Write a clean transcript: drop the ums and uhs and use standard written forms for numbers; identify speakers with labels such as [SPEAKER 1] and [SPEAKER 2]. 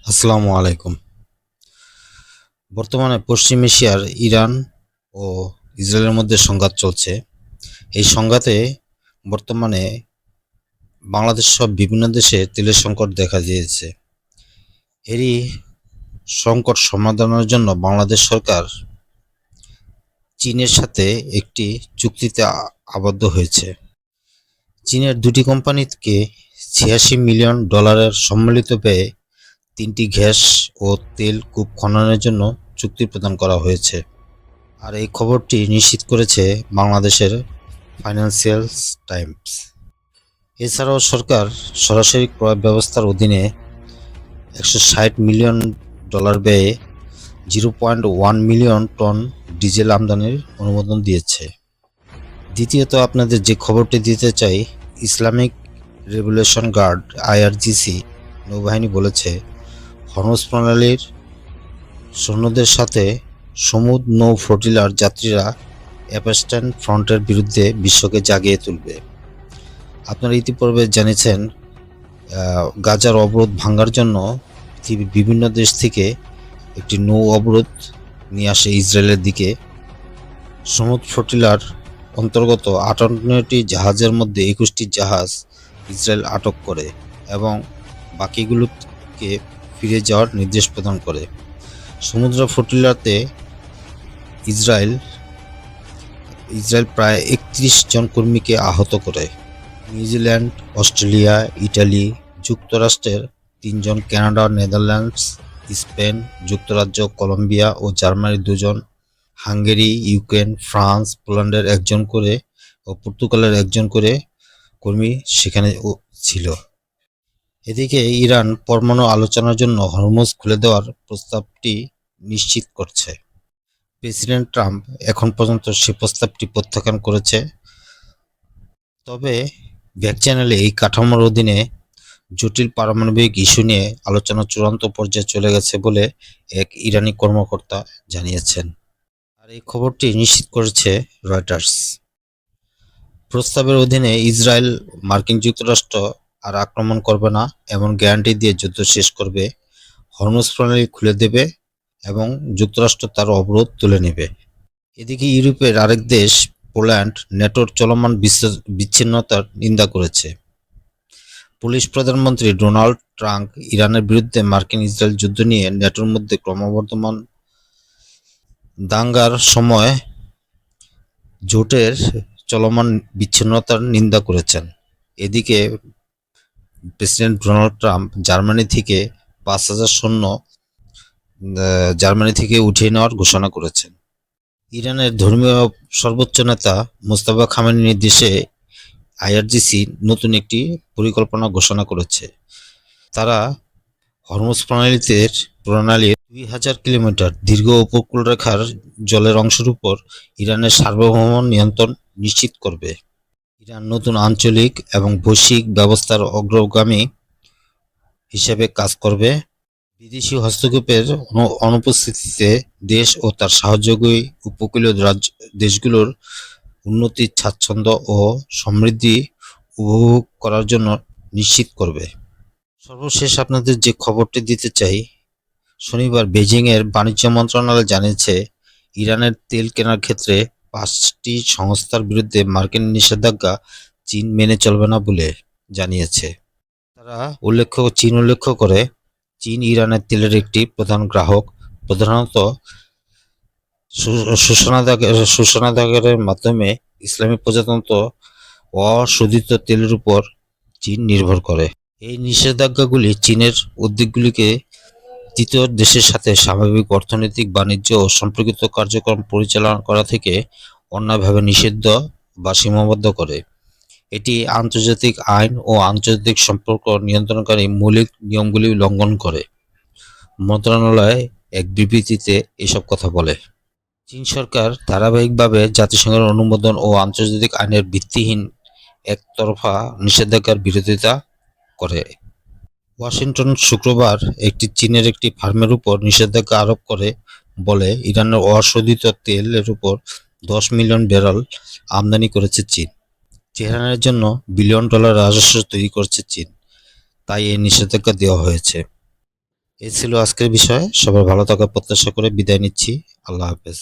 [SPEAKER 1] আসসালামু আলাইকুম। বর্তমানে পশ্চিম এশিয়ার ইরান ও ইসরায়েলের মধ্যে সংঘাত চলছে। এই সংঘাতে বর্তমানে বাংলাদেশ সহ বিভিন্ন দেশে তেলের সংকট দেখা দিয়েছে। এরই সংকট সমাধানের জন্য বাংলাদেশ সরকার চীনের সাথে একটি চুক্তিতে আবদ্ধ হয়েছে। চীনের দুটি কোম্পানিকে $86 মিলিয়ন সম্মিলিত ব্যয়ে 3টি গ্যাস ও তেল কূপ খননের জন্য চুক্তি প্রদান করা হয়েছে। আর এই খবরটি নিশ্চিত করেছে বাংলাদেশের ফাইন্যান্সিয়াল টাইমস। এছাড়াও সরকার সরাসরি ক্রয় ব্যবস্থার অধীনে $160 মিলিয়ন ব্যয়ে 0.1 মিলিয়ন টন ডিজেল আমদানির অনুমোদন দিয়েছে। দ্বিতীয়ত আপনাদের যে খবরটি দিতে চাই, ইসলামিক রেভলিউশন গার্ড IRGC নৌবাহিনী বলেছে হরমুজ প্রণালীর সৈন্যদের সাথে সমুদ্র নৌ ফ্লোটিলার যাত্রীরা অ্যাপাস্টান ফ্রন্টের বিরুদ্ধে বিশ্বকে জাগিয়ে তুলবে। আপনারা ইতিপূর্বে জেনেছেন গাজার অবরোধ ভাঙার জন্য পৃথিবীর বিভিন্ন দেশ থেকে একটি নৌ অবরোধ নিয়ে আসে ইসরায়েলের দিকে। সমুদ্র ফ্লোটিলার অন্তর্গত 58টি জাহাজের মধ্যে 21টি জাহাজ ইসরায়েল আটক করে এবং বাকিগুলোকে ফিরে যাওয়ার নির্দেশ প্রদান করে। সমুদ্র ফ্লোটিলাতে ইসরায়েল প্রায় 31 জন কর্মীকে আহত করে। নিউজিল্যান্ড, অস্ট্রেলিয়া, ইটালি, যুক্তরাষ্ট্রের 3 জন, কানাডা, নেদারল্যান্ডস, স্পেন, যুক্তরাজ্য, কলম্বিয়া ও জার্মানির 2 জন, হাঙ্গেরি, ইউক্রেন, ফ্রান্স, পোল্যান্ডের 1 জন করে ও পর্তুগালের 1 জন করে কর্মী সেখানে ছিল। এদিকে ইরান পরমাণু আলোচনার জন্য হরমুজ খুলে দেওয়ার প্রস্তাবটি নিশ্চিত করছে। প্রেসিডেন্ট ট্রাম্প এখন পর্যন্ত সে প্রস্তাবটি প্রত্যাখ্যান করেছে। তবে ব্যাক চ্যানেলে এই কাঠামোর অধীনে জটিল পারমাণবিক ইস্যু নিয়ে আলোচনা চূড়ান্ত পর্যায়ে চলে গেছে বলে এক ইরানি কর্মকর্তা জানিয়েছেন। আর এই খবরটি নিশ্চিত করেছে রয়টার্স। প্রস্তাবের অধীনে ইসরায়েল মার্কিন যুক্তরাষ্ট্র আর আক্রমণ করবে না এমন গ্যারান্টি দিয়ে যুদ্ধ শেষ করবে, হরমুজ প্রণালী খুলে দেবে এবং যুক্তরাষ্ট্র তার অবরোধ তুলে নেবে। এদিকে ইউরোপের আরেক দেশ পোল্যান্ড ন্যাটোর চলমান বিচ্ছিন্নতার নিন্দা করেছে। পোলিশ প্রধানমন্ত্রী ডোনাল্ড ট্রাম্প ইরানের বিরুদ্ধে মার্কিন ইসরায়েল যুদ্ধ নিয়ে ন্যাটোর মধ্যে ক্রমবর্ধমান দাঙ্গার সময় জোটের চলমান বিচ্ছিন্নতার নিন্দা করেছেন। এদিকে প্রেসিডেন্ট ডোনাল্ড ট্রাম্প জার্মানি থেকে 5,000 সৈন্য জার্মানি থেকে উঠিয়ে নেওয়ার ঘোষণা করেছেন। ইরানের ধর্মীয় সর্বোচ্চ নেতা মোস্তফা খামেনির নির্দেশে IRGC নতুন একটি পরিকল্পনা ঘোষণা করেছে। তারা হরমুজ প্রণালীর 2000 কিলোমিটার দীর্ঘ উপকূলরেখার জলের অংশের উপর ইরানের সার্বভৌম নিয়ন্ত্রণ নিশ্চিত করবে। ইরান নতুন আঞ্চলিক এবং বৈশ্বিক ব্যবস্থার অগ্রগামী হিসেবে কাজ করবে। বিদেশি হস্তক্ষেপের অনুপস্থিতিতে দেশ ও তার সহযোগী উপকূলীয় দেশগুলোর উন্নতি, স্বাচ্ছন্দ্য ও সমৃদ্ধি উপভোগ করার জন্য নিশ্চিত করবে। সর্বশেষ আপনাদের যে খবরটি দিতে চাই, শনিবার বেজিংয়ের বাণিজ্য মন্ত্রণালয় জানিয়েছে ইরানের তেল কেনার ক্ষেত্রে 5টি সংস্থার বিরুদ্ধে মার্কিন নিষেধাজ্ঞা চীন মেনে চলবে না বলে জানিয়েছে। তারা চীন উল্লেখ করে চীন ইরানের তেলের একটি প্রধান গ্রাহক, প্রধানত শোষণাগারের মাধ্যমে ইসলামী প্রজাতন্ত্র অশোধিত তেলের উপর চীন নির্ভর করে। এই নিষেধাজ্ঞাগুলি চীনের উদ্যোগগুলিকে তৃতীয় দেশের সাথে স্বাভাবিক অর্থনৈতিক, বাণিজ্য ও সম্পর্কিত কার্যক্রম পরিচালনা করা থেকে অন্যায়ভাবে নিষিদ্ধ বা সীমাবদ্ধ করে। এটি আন্তর্জাতিক আইন ও আন্তর্জাতিক সম্পর্ক নিয়ন্ত্রণকারী মৌলিক নিয়মগুলি লঙ্ঘন করে। মন্ত্রণালয় এক বিবৃতিতে এসব কথা বলে। চীন সরকার ধারাবাহিকভাবে জাতিসংঘের অনুমোদন ও আন্তর্জাতিক আইনের ভিত্তিহীন একতরফা নিষেধাজ্ঞার বিরোধিতা করে। ওয়াশিংটন শুক্রবার চীনের একটি ফার্মের উপর নিষেধাজ্ঞা আরোপ করে বলে ইরানের অশোধিত তেলের উপর 10 মিলিয়ন ব্যারেল আমদানি করেছে চীন। তেহরানের জন্য $1 বিলিয়ন রাজস্ব তৈরি করেছে চীন, তাই এই নিষেধাজ্ঞা দেওয়া হয়েছে। এই ছিল আজকের বিষয়। সবার ভালো থাকার প্রত্যাশা করে বিদায় নিচ্ছি। আল্লাহ হাফেজ।